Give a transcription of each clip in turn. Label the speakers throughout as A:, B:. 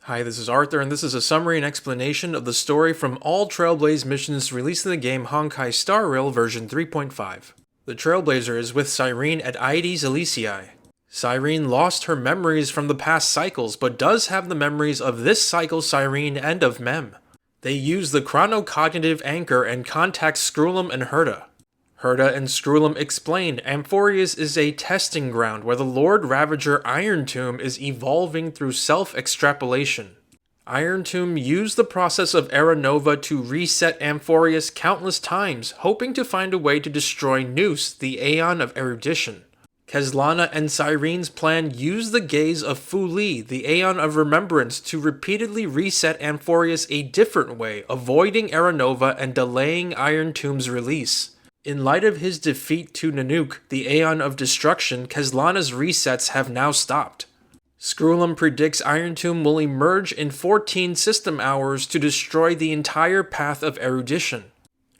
A: Hi, this is Arthur, and this is a summary and explanation of the story from all Trailblaze missions released in the game Honkai Star Rail version 3.5. The Trailblazer is with Cyrene at Aedes Elysiae. Cyrene lost her memories from the past cycles, but does have the memories of this cycle's Cyrene and of Mem. They use the chronocognitive anchor and contact Scrulum and Herta. Herta and Scrulum explain Amphorius is a testing ground where the Lord Ravager Iron Tomb is evolving through self-extrapolation. Iron Tomb used the process of Era Nova to reset Amphorius countless times, hoping to find a way to destroy Nous, the Aeon of Erudition. Kezlana and Cyrene's plan use the gaze of Fu Li, the Aeon of Remembrance, to repeatedly reset Amphorius a different way, avoiding Era Nova and delaying Iron Tomb's release. In light of his defeat to Nanook, the Aeon of Destruction, Kezlana's resets have now stopped. Scrulum predicts Iron Tomb will emerge in 14 system hours to destroy the entire path of erudition.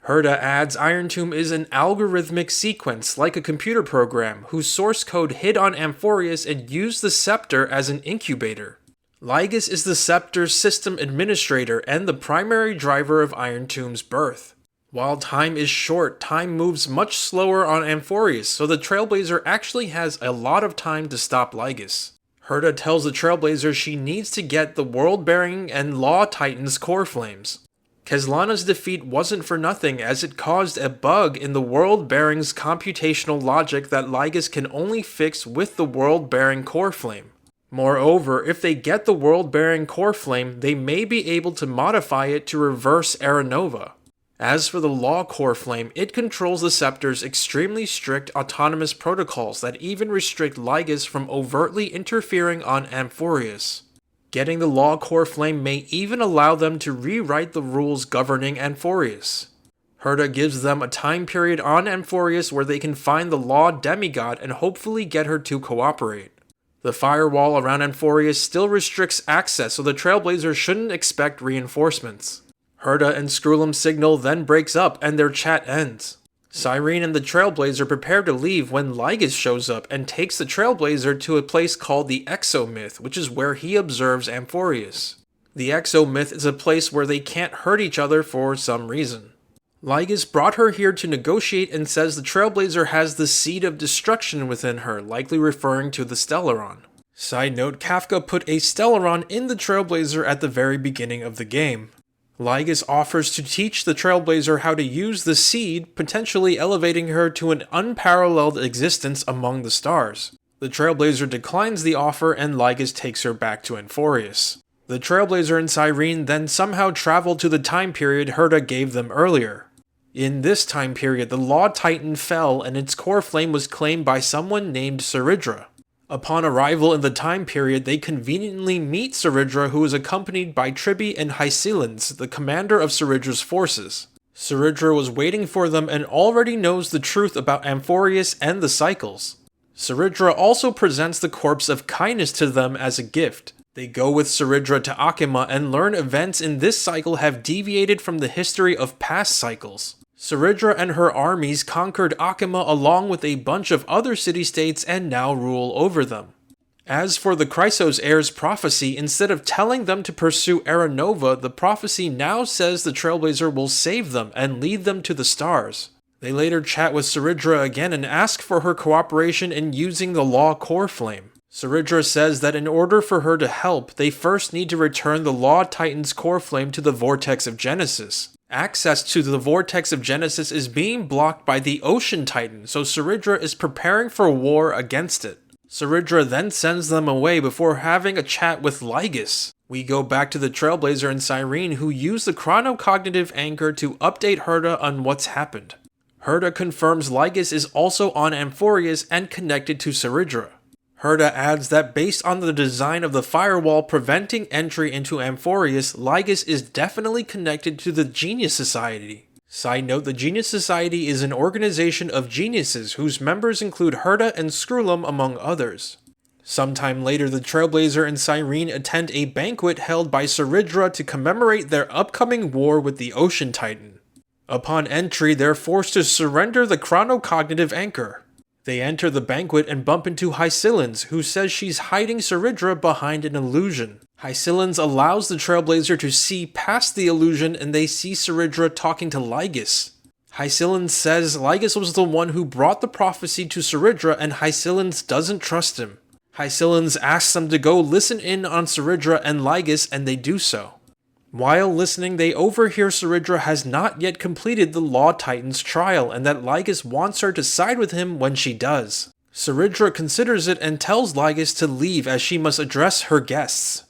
A: Herta adds Iron Tomb is an algorithmic sequence, like a computer program, whose source code hid on Amphorius and used the scepter as an incubator. Lygus is the scepter's system administrator and the primary driver of Iron Tomb's birth. While time is short, time moves much slower on Amphorius, so the Trailblazer actually has a lot of time to stop Lygus. Herta tells the Trailblazer she needs to get the World-Bearing and Law Titan's core flames. Kezlana's defeat wasn't for nothing, as it caused a bug in the World-Bearing's computational logic that Lygus can only fix with the World-Bearing core flame. Moreover, if they get the World-Bearing core flame, they may be able to modify it to reverse Era Nova. As for the Law Core Flame, it controls the Scepter's extremely strict autonomous protocols that even restrict Lygus from overtly interfering on Amphorius. Getting the Law Core Flame may even allow them to rewrite the rules governing Amphorius. Herta gives them a time period on Amphorius where they can find the Law Demigod and hopefully get her to cooperate. The firewall around Amphorius still restricts access, so the Trailblazer shouldn't expect reinforcements. Herta and Scrulum's signal then breaks up and their chat ends. Cyrene and the Trailblazer prepare to leave when Lygus shows up and takes the Trailblazer to a place called the Exomyth, which is where he observes Amphorius. The Exomyth is a place where they can't hurt each other for some reason. Lygus brought her here to negotiate and says the Trailblazer has the Seed of Destruction within her, likely referring to the Stellaron. Side note, Kafka put a Stellaron in the Trailblazer at the very beginning of the game. Lygus offers to teach the Trailblazer how to use the seed, potentially elevating her to an unparalleled existence among the stars. The Trailblazer declines the offer and Lygus takes her back to Amphorius. The Trailblazer and Cyrene then somehow travel to the time period Herta gave them earlier. In this time period, the Law Titan fell and its core flame was claimed by someone named Saridra. Upon arrival in the time period, they conveniently meet Saridra, who is accompanied by Tribi and Hycelens, the commander of Saridra's forces. Saridra was waiting for them and already knows the truth about Amphorius and the cycles. Saridra also presents the corpse of Kindness to them as a gift. They go with Saridra to Akima and learn events in this cycle have deviated from the history of past cycles. Saridra and her armies conquered Akima along with a bunch of other city-states and now rule over them. As for the Chrysos heir's prophecy, instead of telling them to pursue Era Nova, the prophecy now says the Trailblazer will save them and lead them to the stars. They later chat with Saridra again and ask for her cooperation in using the Law Core Flame. Saridra says that in order for her to help, they first need to return the Law Titan's core flame to the Vortex of Genesis. Access to the Vortex of Genesis is being blocked by the Ocean Titan, so Saridra is preparing for war against it. Saridra then sends them away before having a chat with Lygus. We go back to the Trailblazer and Cyrene, who use the chronocognitive anchor to update Herta on what's happened. Herta confirms Lygus is also on Amphorius and connected to Saridra. Herta adds that based on the design of the firewall preventing entry into Amphorius, Lygus is definitely connected to the Genius Society. Side note, the Genius Society is an organization of geniuses whose members include Herta and Scrulum among others. Sometime later, the Trailblazer and Cyrene attend a banquet held by Saridra to commemorate their upcoming war with the Ocean Titan. Upon entry, they're forced to surrender the chronocognitive anchor. They enter the banquet and bump into Hycillens, who says she's hiding Saridra behind an illusion. Hycillens allows the Trailblazer to see past the illusion, and they see Saridra talking to Lygus. Hycillens says Lygus was the one who brought the prophecy to Saridra, and Hycillens doesn't trust him. Hycillens asks them to go listen in on Saridra and Lygus, and they do so. While listening, they overhear Saridra has not yet completed the Law Titan's trial, and that Lygus wants her to side with him when she does. Saridra considers it and tells Lygus to leave as she must address her guests.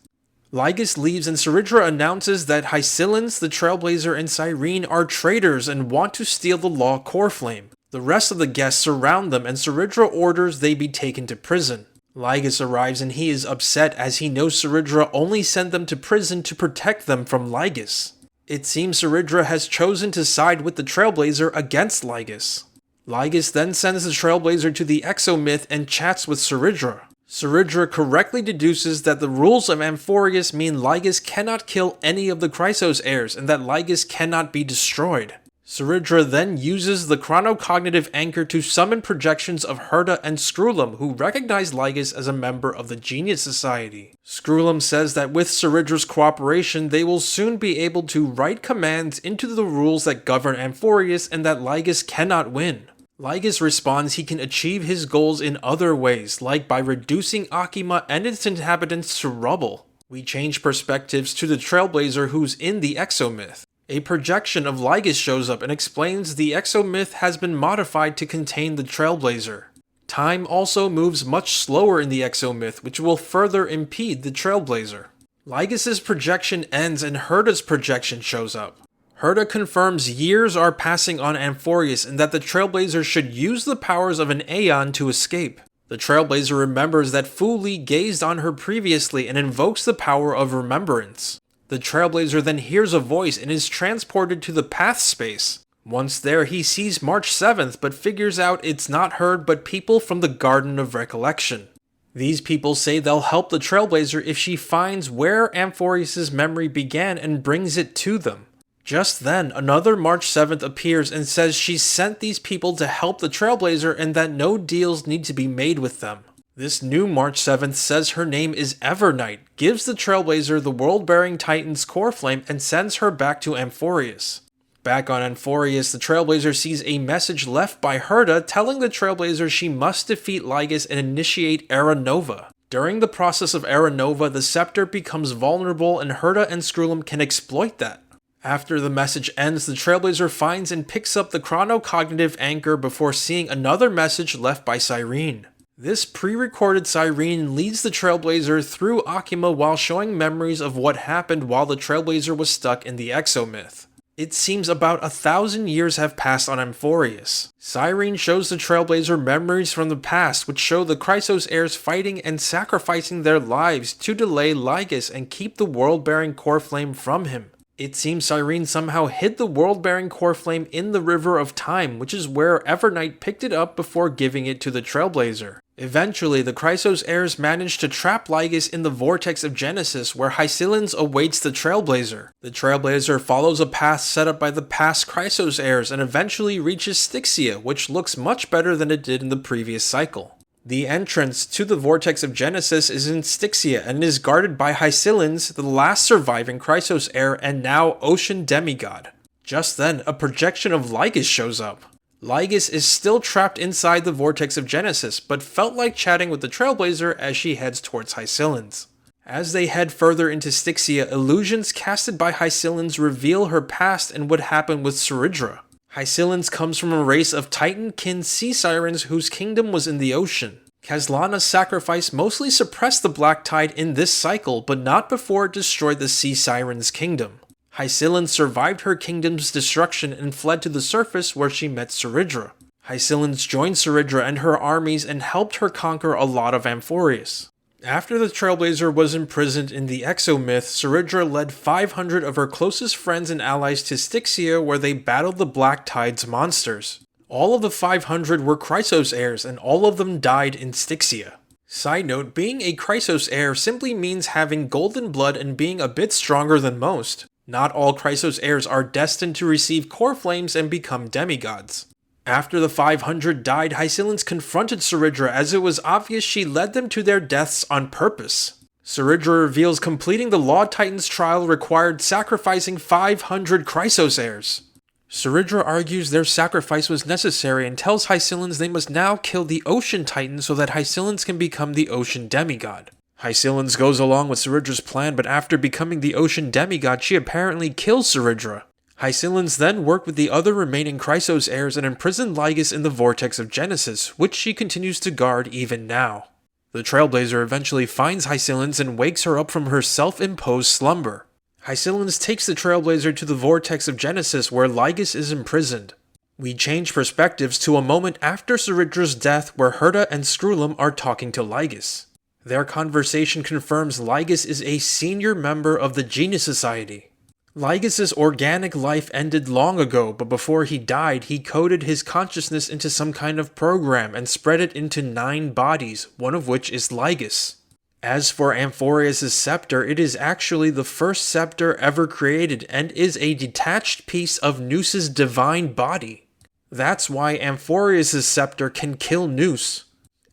A: Lygus leaves and Saridra announces that Hycillens, the Trailblazer, and Cyrene are traitors and want to steal the Law Core Flame. The rest of the guests surround them and Saridra orders they be taken to prison. Lygus arrives and he is upset as he knows Saridra only sent them to prison to protect them from Lygus. It seems Saridra has chosen to side with the Trailblazer against Lygus. Lygus then sends the Trailblazer to the Exomyth and chats with Saridra. Saridra correctly deduces that the rules of Amphorius mean Lygus cannot kill any of the Chrysos heirs and that Lygus cannot be destroyed. Saridra then uses the chronocognitive anchor to summon projections of Herta and Screwlum, who recognize Lygus as a member of the Genius Society. Screwlum says that with Saridra's cooperation, they will soon be able to write commands into the rules that govern Amphorius and that Lygus cannot win. Lygus responds he can achieve his goals in other ways, like by reducing Akima and its inhabitants to rubble. We change perspectives to the Trailblazer who's in the Exomyth. A projection of Lygus shows up and explains the Exomyth has been modified to contain the Trailblazer. Time also moves much slower in the Exomyth, which will further impede the Trailblazer. Lygus's projection ends and Herta's projection shows up. Herta confirms years are passing on Amphorius and that the Trailblazer should use the powers of an Aeon to escape. The Trailblazer remembers that Fu Li gazed on her previously and invokes the power of remembrance. The Trailblazer then hears a voice and is transported to the path space. Once there, he sees March 7th, but figures out it's not her but people from the Garden of Recollection. These people say they'll help the Trailblazer if she finds where Amphorius' memory began and brings it to them. Just then, another March 7th appears and says she sent these people to help the Trailblazer and that no deals need to be made with them. This new March 7th says her name is Evernight, gives the Trailblazer the world-bearing Titan's core flame and sends her back to Amphorius. Back on Amphorius, the Trailblazer sees a message left by Herta telling the Trailblazer she must defeat Lygus and initiate Era Nova. During the process of Era Nova, the Scepter becomes vulnerable and Herta and Screwlum can exploit that. After the message ends, the Trailblazer finds and picks up the chronocognitive anchor before seeing another message left by Cyrene. This pre-recorded Cyrene leads the Trailblazer through Akima while showing memories of what happened while the Trailblazer was stuck in the Exomyth. It seems about 1,000 years have passed on Amphorius. Cyrene shows the Trailblazer memories from the past which show the Chrysos heirs fighting and sacrificing their lives to delay Lygus and keep the world-bearing core flame from him. It seems Cyrene somehow hid the world-bearing core flame in the River of Time, which is where Evernight picked it up before giving it to the Trailblazer. Eventually, the Chrysos heirs manage to trap Lygus in the Vortex of Genesis, where Hycillens awaits the Trailblazer. The Trailblazer follows a path set up by the past Chrysos heirs and eventually reaches Stixia, which looks much better than it did in the previous cycle. The entrance to the Vortex of Genesis is in Stixia and is guarded by Hycillens, the last surviving Chrysos heir and now Ocean Demigod. Just then, a projection of Lygus shows up. Lygus is still trapped inside the Vortex of Genesis, but felt like chatting with the Trailblazer as she heads towards Hycillens. As they head further into Stixia, illusions casted by Hycillens reveal her past and what happened with Saridra. Hycillens comes from a race of Titan-kin sea sirens whose kingdom was in the ocean. Kazlana's sacrifice mostly suppressed the Black Tide in this cycle, but not before it destroyed the sea siren's kingdom. Hycillens survived her kingdom's destruction and fled to the surface where she met Saridra. Hycillens joined Saridra and her armies and helped her conquer a lot of Amphorius. After the Trailblazer was imprisoned in the Exomyth, Saridra led 500 of her closest friends and allies to Stixia where they battled the Black Tide's monsters. All of the 500 were Chrysos heirs and all of them died in Stixia. Side note, being a Chrysos heir simply means having golden blood and being a bit stronger than most. Not all Chrysos heirs are destined to receive core flames and become demigods. After the 500 died, Hycillens confronted Saridra as it was obvious she led them to their deaths on purpose. Saridra reveals completing the Law Titan's trial required sacrificing 500 Chrysos heirs. Saridra argues their sacrifice was necessary and tells Hycillens they must now kill the Ocean Titan so that Hycillens can become the Ocean Demigod. Hycillens goes along with Saridra's plan, but after becoming the Ocean Demigod, she apparently kills Saridra. Hycillens then work with the other remaining Chrysos heirs and imprison Lygus in the Vortex of Genesis, which she continues to guard even now. The Trailblazer eventually finds Hycillens and wakes her up from her self-imposed slumber. Hycillens takes the Trailblazer to the Vortex of Genesis where Lygus is imprisoned. We change perspectives to a moment after Saridra's death where Herta and Skrullum are talking to Lygus. Their conversation confirms Lygus is a senior member of the Genius Society. Lygus's organic life ended long ago, but before he died, he coded his consciousness into some kind of program and spread it into 9 bodies, one of which is Lygus. As for Amphorius' scepter, it is actually the first scepter ever created and is a detached piece of Noos's divine body. That's why Amphorius' scepter can kill Noos.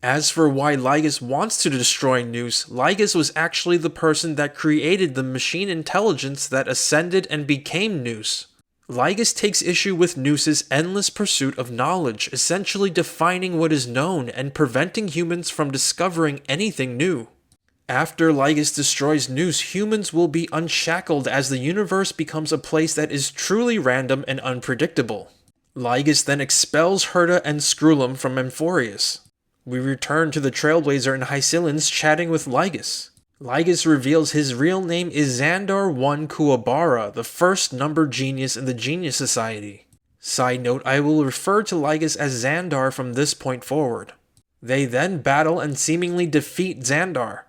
A: As for why Lygus wants to destroy Noos, Lygus was actually the person that created the machine intelligence that ascended and became Noos. Lygus takes issue with Noos's endless pursuit of knowledge, essentially defining what is known and preventing humans from discovering anything new. After Lygus destroys Noos, humans will be unshackled as the universe becomes a place that is truly random and unpredictable. Lygus then expels Herta and Skrullum from Amphorius. We return to the Trailblazer and Hycillens chatting with Lygus. Lygus reveals his real name is Xandar I Kuwabara, the first number genius in the Genius Society. Side note, I will refer to Lygus as Xandar from this point forward. They then battle and seemingly defeat Xandar.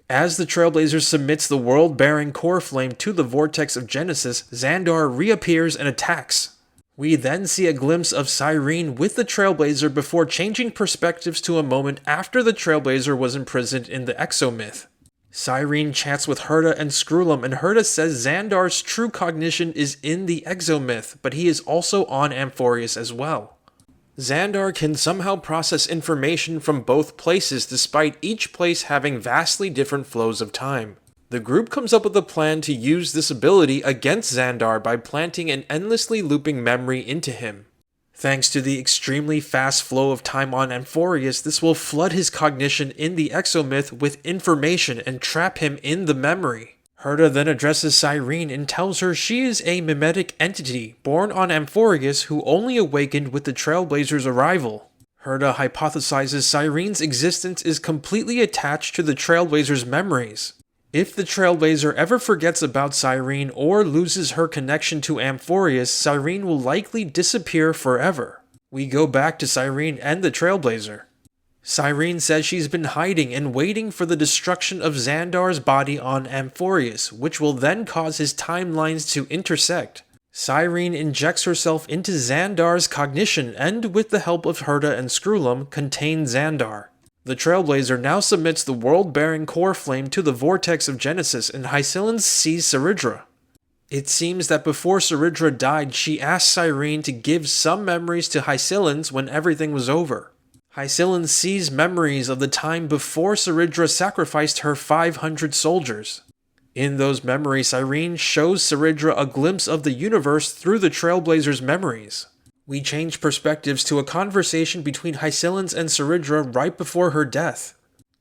A: As the Trailblazer submits the world-bearing core flame to the Vortex of Genesis, Xandar reappears and attacks. We then see a glimpse of Cyrene with the Trailblazer before changing perspectives to a moment after the Trailblazer was imprisoned in the Exomyth. Cyrene chats with Herta and Skrullum, and Herta says Xandar's true cognition is in the Exomyth, but he is also on Amphorius as well. Xandar can somehow process information from both places despite each place having vastly different flows of time. The group comes up with a plan to use this ability against Xandar by planting an endlessly looping memory into him. Thanks to the extremely fast flow of time on Amphorius, this will flood his cognition in the Exomyth with information and trap him in the memory. Herta then addresses Cyrene and tells her she is a mimetic entity born on Amphorius who only awakened with the Trailblazer's arrival. Herta hypothesizes Cyrene's existence is completely attached to the Trailblazer's memories. If the Trailblazer ever forgets about Cyrene or loses her connection to Amphorius, Cyrene will likely disappear forever. We go back to Cyrene and the Trailblazer. Cyrene says she's been hiding and waiting for the destruction of Xandar's body on Amphorius, which will then cause his timelines to intersect. Cyrene injects herself into Xandar's cognition and, with the help of Herta and Skrullum, contains Xandar. The Trailblazer now submits the world-bearing core flame to the Vortex of Genesis, and Hycillens sees Saridra. It seems that before Saridra died, she asked Cyrene to give some memories to Hycillens when everything was over. Hycillens sees memories of the time before Saridra sacrificed her 500 soldiers. In those memories, Cyrene shows Saridra a glimpse of the universe through the Trailblazer's memories. We change perspectives to a conversation between Hycillens and Saridra right before her death.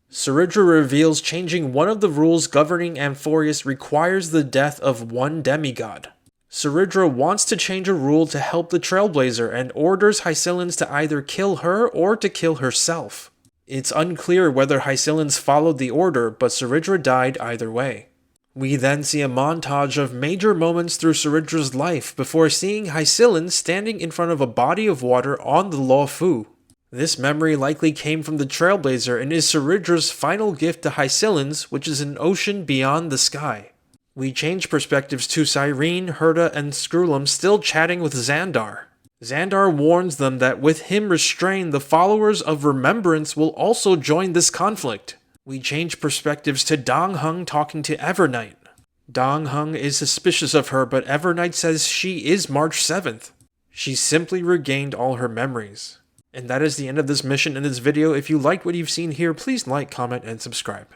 A: Saridra reveals changing one of the rules governing Amphorius requires the death of one demigod. Saridra wants to change a rule to help the Trailblazer and orders Hycillens to either kill her or to kill herself. It's unclear whether Hycillens followed the order, but Saridra died either way. We then see a montage of major moments through Saridra's life before seeing Hycillens standing in front of a body of water on the Law Fu. This memory likely came from the Trailblazer and is Saridra's final gift to Hycillens, which is an ocean beyond the sky. We change perspectives to Cyrene, Herta, and Skrullum still chatting with Xandar. Xandar warns them that with him restrained, the followers of Remembrance will also join this conflict. We change perspectives to Dong Heng talking to Evernight. Dong Heng is suspicious of her, but Evernight says she is March 7th. She simply regained all her memories. And that is the end of this mission in this video. If you liked what you've seen here, please like, comment, and subscribe.